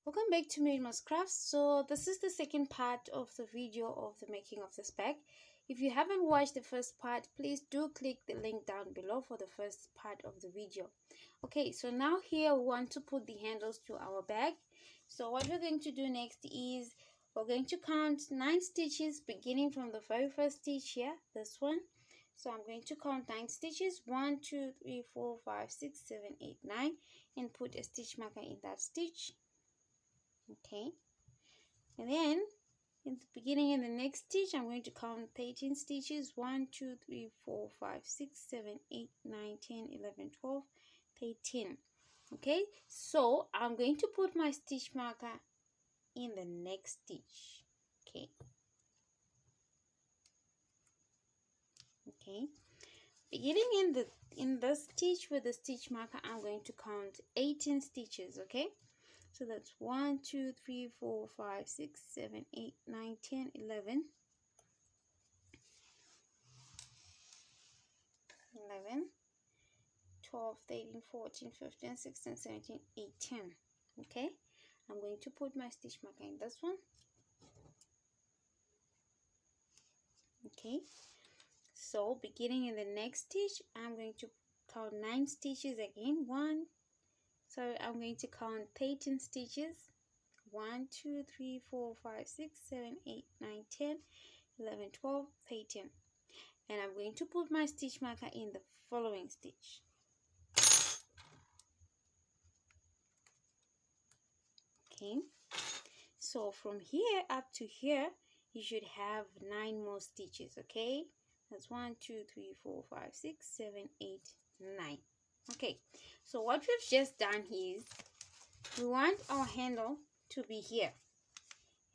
Welcome back to Miriam's Crafts. So this is the second part of the video of the making of this bag. If you haven't watched the first part, please do click the link down below for the first part of the video. Okay, so now here we want to put the handles to our bag. So what we're going to do next is we're going to count 9 stitches beginning from the very first stitch here, this one. So I'm going to count 9 stitches, 1 2 3 4 5 6 7 8 9, and put a stitch marker in that stitch. Okay, and then in the beginning in the next stitch I'm going to count 13 stitches, 1 2 3 4 5 6 7 8 9 10 11 12 13. Okay, so I'm going to put my stitch marker in the next stitch. Okay, beginning in the stitch with the stitch marker I'm going to count 18 stitches. Okay, so that's 1 2 3 4 5 6 7 8 9 10 11 12 13 14 15 16 17 18. Okay, I'm going to put my stitch marker in this one. Okay, so beginning in the next stitch I'm going to count 9 stitches again. I'm going to count 13 stitches. 1 2 3 4 5 6 7 8 9 10 11 12 13, and I'm going to put my stitch marker in the following stitch. Okay, so from here up to here you should have 9 more stitches. Okay, that's 1 2 3 4 5 6 7 8 9. Okay, so what we've just done is we want our handle to be here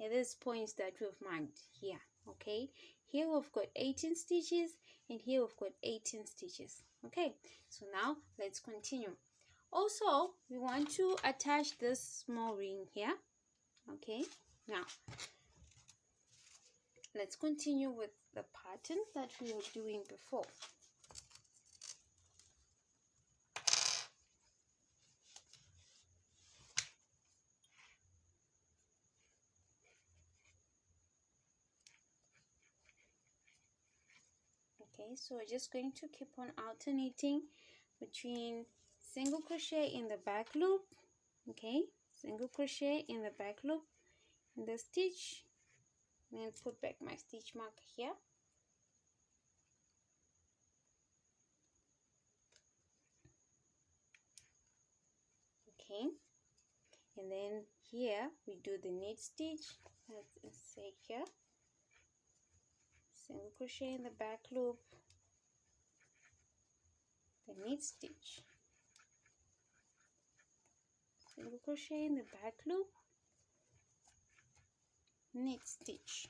at these points that we've marked here. Okay, here we've got 18 stitches and here we've got 18 stitches. Okay, so now let's continue. Also, we want to attach this small ring here. Okay, now let's continue with the pattern that we were doing before. Okay, so we're just going to keep on alternating between single crochet in the back loop. Okay, single crochet in the back loop in the stitch, and put back my stitch marker here. Okay, and then here we do the knit stitch. Let's say here, single crochet in the back loop, the knit stitch, single crochet in the back loop, knit stitch,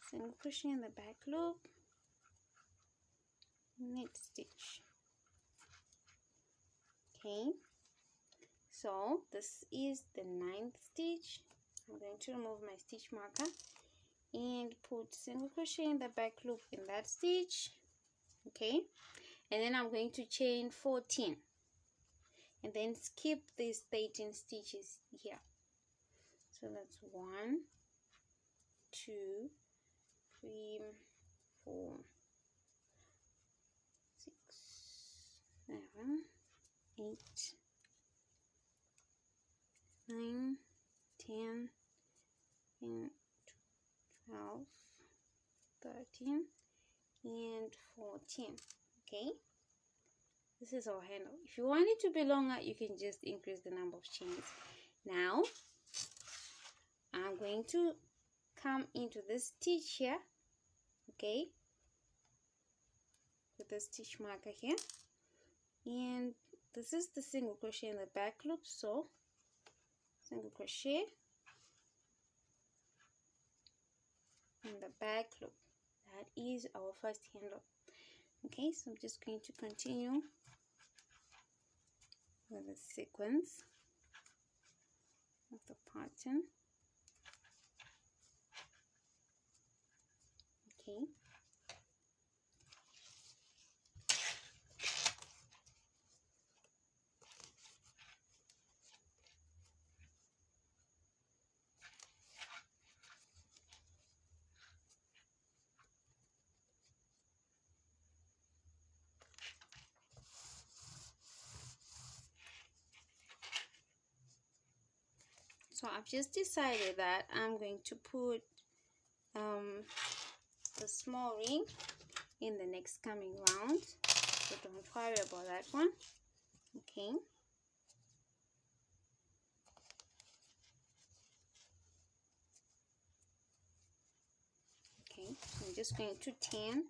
single crochet in the back loop, knit stitch. Okay, so this is the 9th stitch. I'm going to remove my stitch marker and put single crochet in the back loop in that stitch. Okay, and then I'm going to chain 14 and then skip these 13 stitches here. So that's 1 2 3 4 6 7 8 9 10 and 12 13 and 14. Okay, this is our handle. If you want it to be longer, you can just increase the number of chains. Now I'm going to come into this stitch here. Okay, with the stitch marker here, and this is the single crochet in the back loop. So single crochet in the back loop, that is our first handle. Okay, so I'm just going to continue with the sequence of the pattern. Okay, So I've just decided that I'm going to put the small ring in the next coming round, so don't worry about that one. Okay, so I'm just going to turn.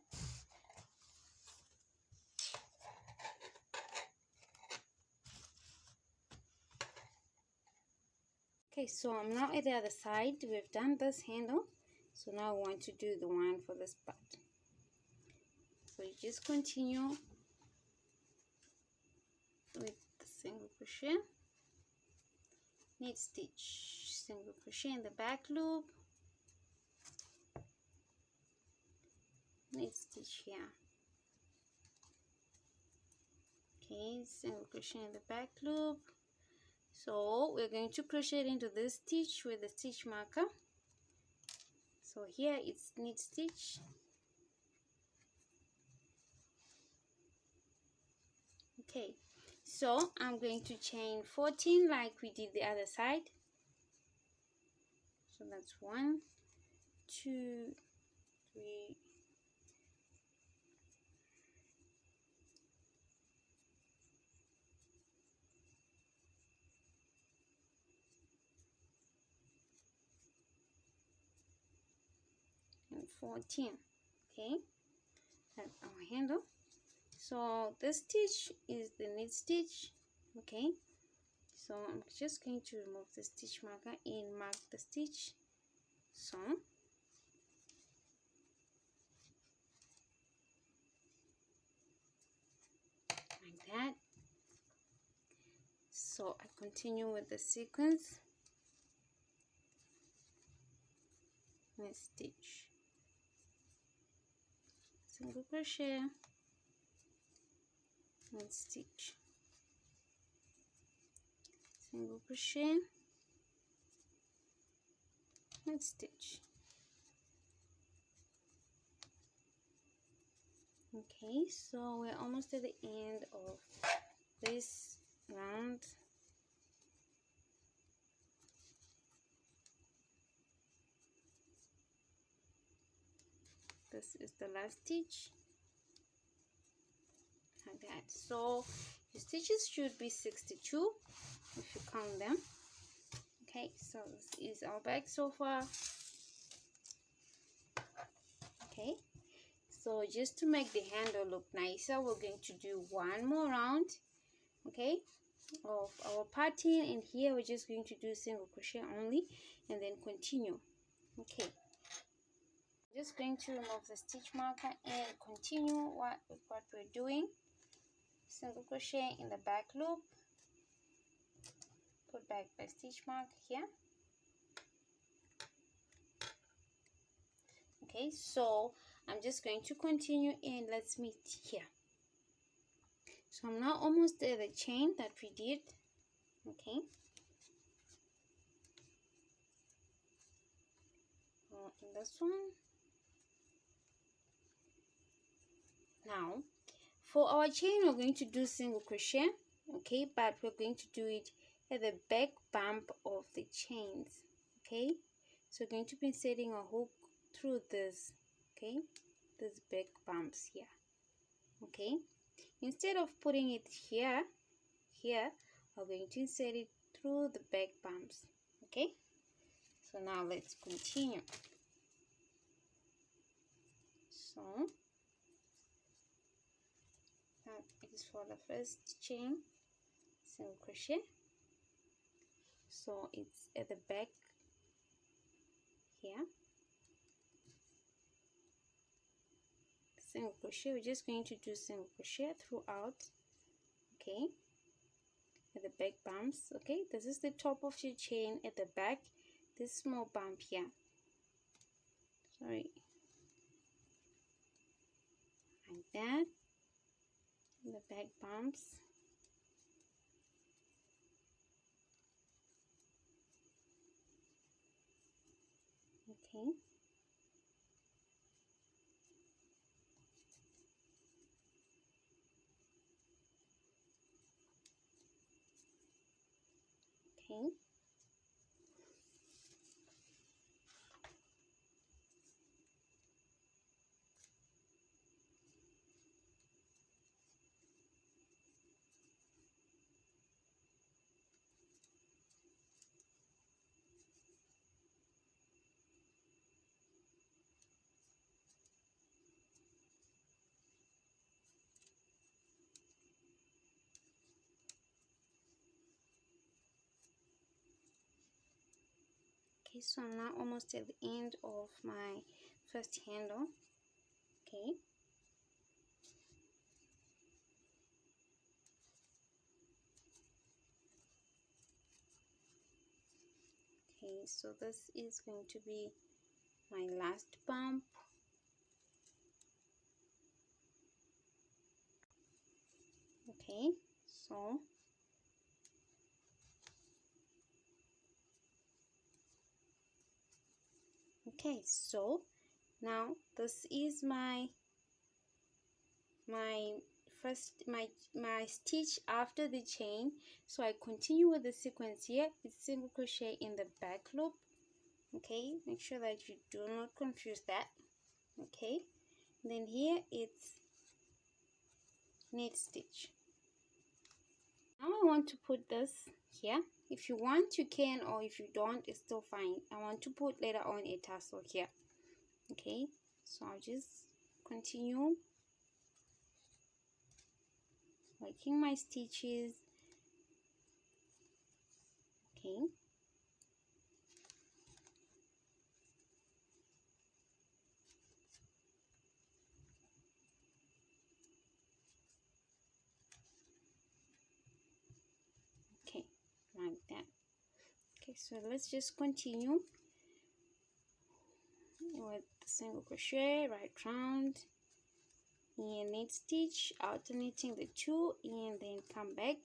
Okay, so I'm now at the other side. We've done this handle, so now I want to do the one for this part. So you just continue with the single crochet, knit stitch, single crochet in the back loop, knit stitch here. Okay, single crochet in the back loop. So we're going to crochet into this stitch with the stitch marker. So here it's knit stitch. Okay, so I'm going to chain 14 like we did the other side. So that's 1, 2, 3, and 14. Okay, that's our handle. So this stitch is the knit stitch. Okay, so I'm just going to remove the stitch marker and mark the stitch. So like that. So I continue with the sequence, knit stitch, single crochet, knit stitch, single crochet, knit stitch. Okay, so we're almost at the end of this round. This is the last stitch, like that. So your stitches should be 62 if you count them. Okay, so this is our bag so far. Okay, so just to make the handle look nicer, we're going to do one more round, okay, of our pattern, and here we're just going to do single crochet only and then continue. Okay, just going to remove the stitch marker and continue what we're doing. Single crochet in the back loop, put back the stitch mark here. Okay, so I'm just going to continue and let's meet here. So I'm now almost at the chain that we did. Okay, in this one. Now for our chain we're going to do single crochet, okay, but we're going to do it at the back bump of the chains. Okay, so we're going to be inserting a hook through this, okay, this back bumps here. Okay, instead of putting it here, we're going to insert it through the back bumps. Okay, so now let's continue. So that is for the first chain, single crochet. So it's at the back here, single crochet. We're just going to do single crochet throughout. Okay, at the back bumps. Okay, this is the top of your chain. At the back, this small bump here, sorry, like that, the back bumps. Okay, okay, Okay, so I'm now almost at the end of my first handle. Okay, so this is going to be my last bump. Okay, so now this is my stitch after the chain. So I continue with the sequence here. It's single crochet in the back loop. Okay, make sure that you do not confuse that. Okay, then here it's knit stitch. Now I want to put this here. If you want you can, or if you don't, it's still fine. I want to put later on a tassel here. Okay, so I'll just continue working my stitches. Okay, like that. Okay, so let's just continue with single crochet right round and knit stitch, alternating the two, and then come back.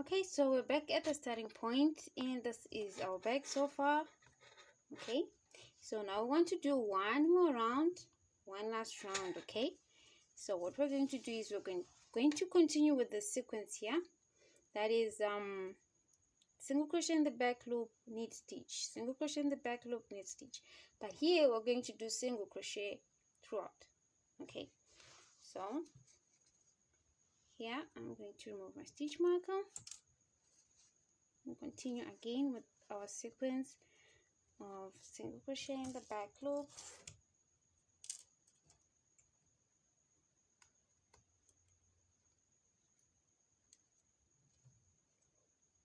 Okay, so we're back at the starting point, and this is our bag so far. Okay, so now we want to do one more round, one last round. Okay, so what we're going to do is we're going to continue with the sequence here. That is single crochet in the back loop, knit stitch, single crochet in the back loop, knit stitch. But here we're going to do single crochet throughout. Okay, so here I'm going to remove my stitch marker and continue again with our sequence of single crochet in the back loop,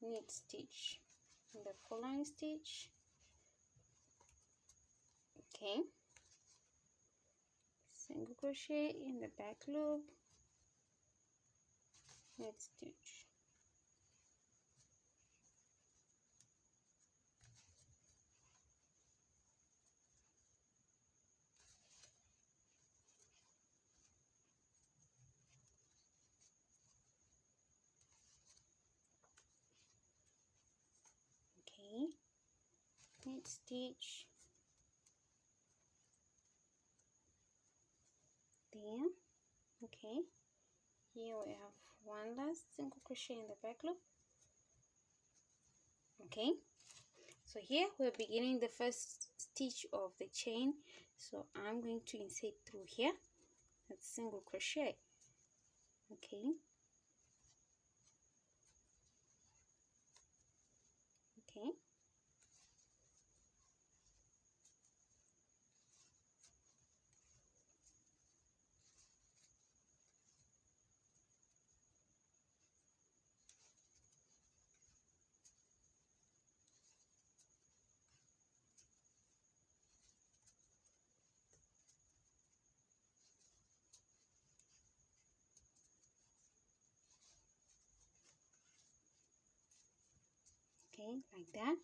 knit stitch in the following stitch. Okay, single crochet in the back loop, knit stitch. Okay, knit stitch there. Okay, here we have one last single crochet in the back loop. Okay, so here we're beginning the first stitch of the chain, so I'm going to insert through here. That's single crochet. Okay, okay, okay, like that.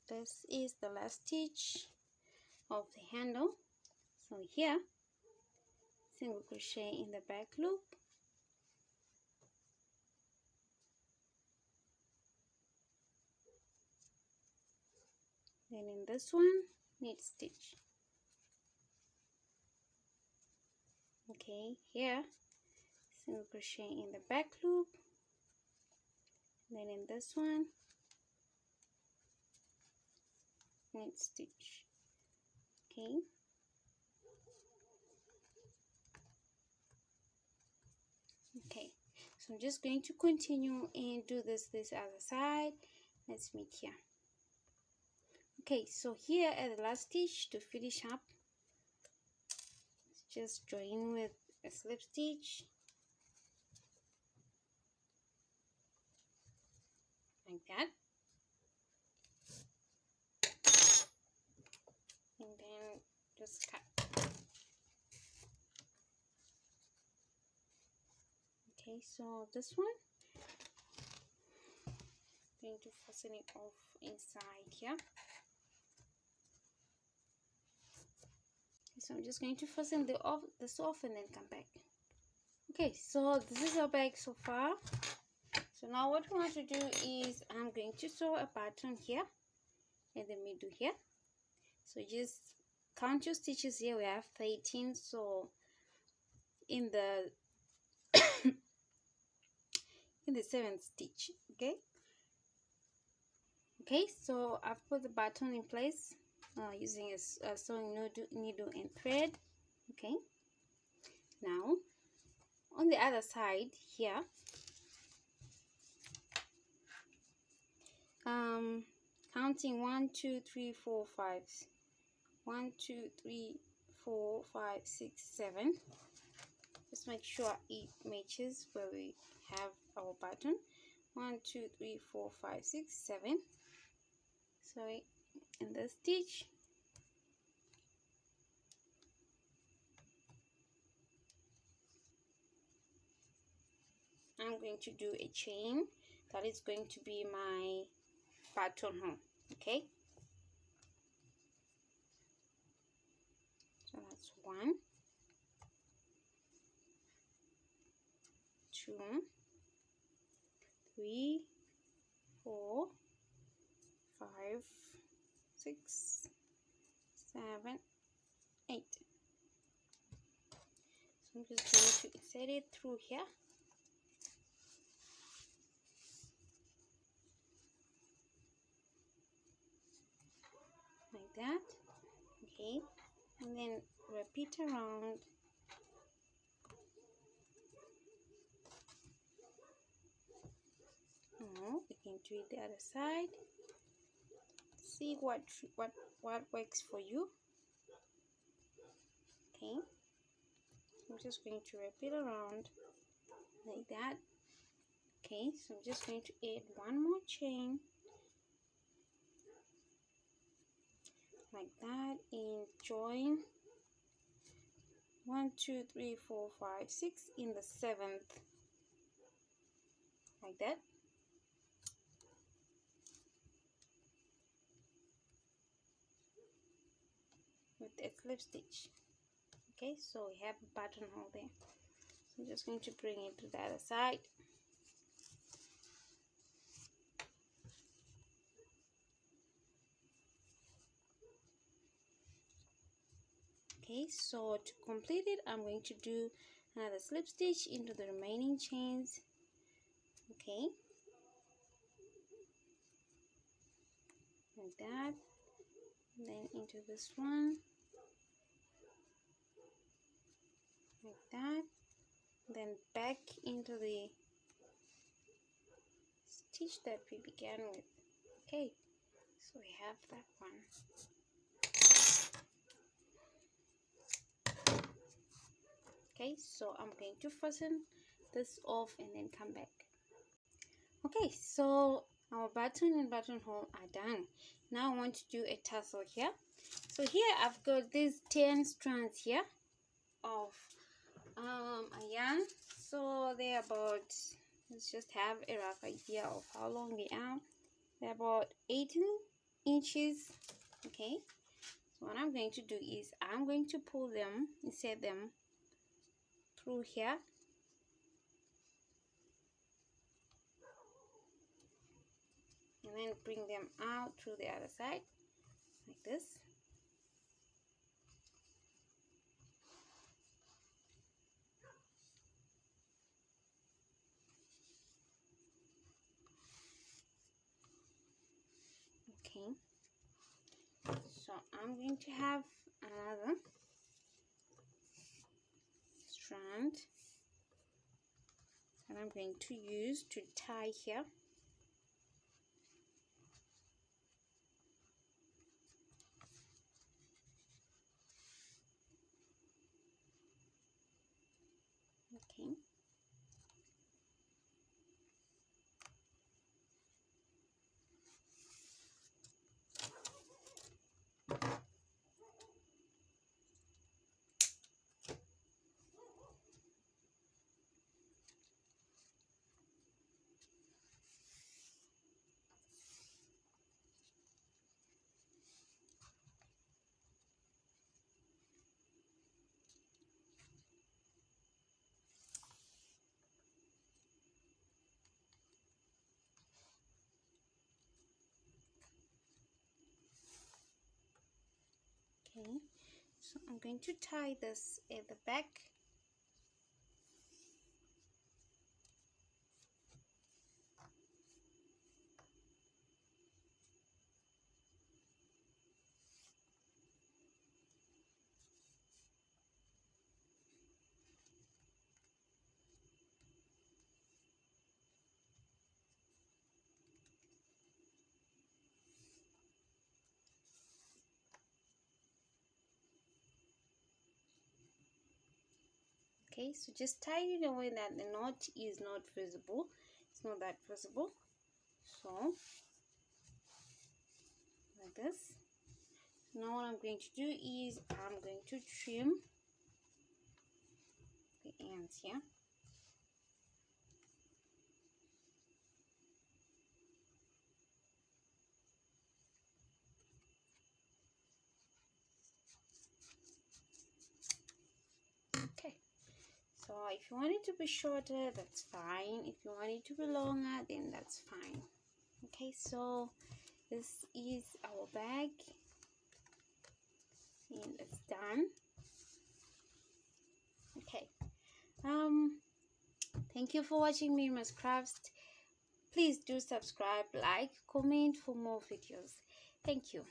This is the last stitch of the handle. So here, single crochet in the back loop, then in this one, knit stitch. Okay, here, single crochet in the back loop, then in this one, knit stitch. Okay, So I'm just going to continue and do this other side. Let's meet here. Okay, so here at the last stitch, to finish up, just join with a slip stitch like that, and then just cut. Okay, so this one, I'm going to fasten it off inside here. So I'm just going to fasten this off and then come back. Okay, so this is our bag so far. So now what we want to do is I'm going to sew a button here in the middle here. So just count your stitches here. We have 13. So in the in the 7th stitch. Okay, so I've put the button in place using a sewing needle and thread. Okay, now on the other side here, counting 1 2 3 4 5, 1 2 3 4 5 6 7. Just make sure it matches where we have our button. 1 2 3 4 5 6 7. So in the stitch, I'm going to do a chain. That is going to be my buttonhole. Okay, so that's 1 2 3 4 5 6 7 8. So I'm just going to insert it through here. Like that. Okay, and then repeat around. Now we can do it the other side. See what works for you. Okay, I'm just going to repeat around like that. Okay, so I'm just going to add one more chain like that and join 1 2 3 4 5 6 in the 7th, like that. With a slip stitch. Okay, so we have a buttonhole there. So I'm just going to bring it to the other side. Okay, so to complete it, I'm going to do another slip stitch into the remaining chains. Okay, like that, and then into this one, like that, then back into the stitch that we began with. Okay, so we have that one. Okay, so I'm going to fasten this off and then come back. Okay, so our button and buttonhole are done. Now I want to do a tassel here. So here I've got these 10 strands here of a yarn. So they're about, let's just have a rough idea of how long they are. They're about 18 inches. Okay, so what I'm going to do is I'm going to pull them, insert them through here. And then bring them out through the other side like this. Okay, so I'm going to have another strand and I'm going to use to tie here. Okay. Okay, so I'm going to tie this at the back. Okay, so just tie it in a way that the knot is not visible. It's not that visible. So like this. Now what I'm going to do is I'm going to trim the ends here. Okay, so if you want it to be shorter, that's fine. If you want it to be longer, then that's fine. Okay, so this is our bag and it's done. Okay, thank you for watching Miriam's Crafts. Please do subscribe, like, comment for more videos. Thank you.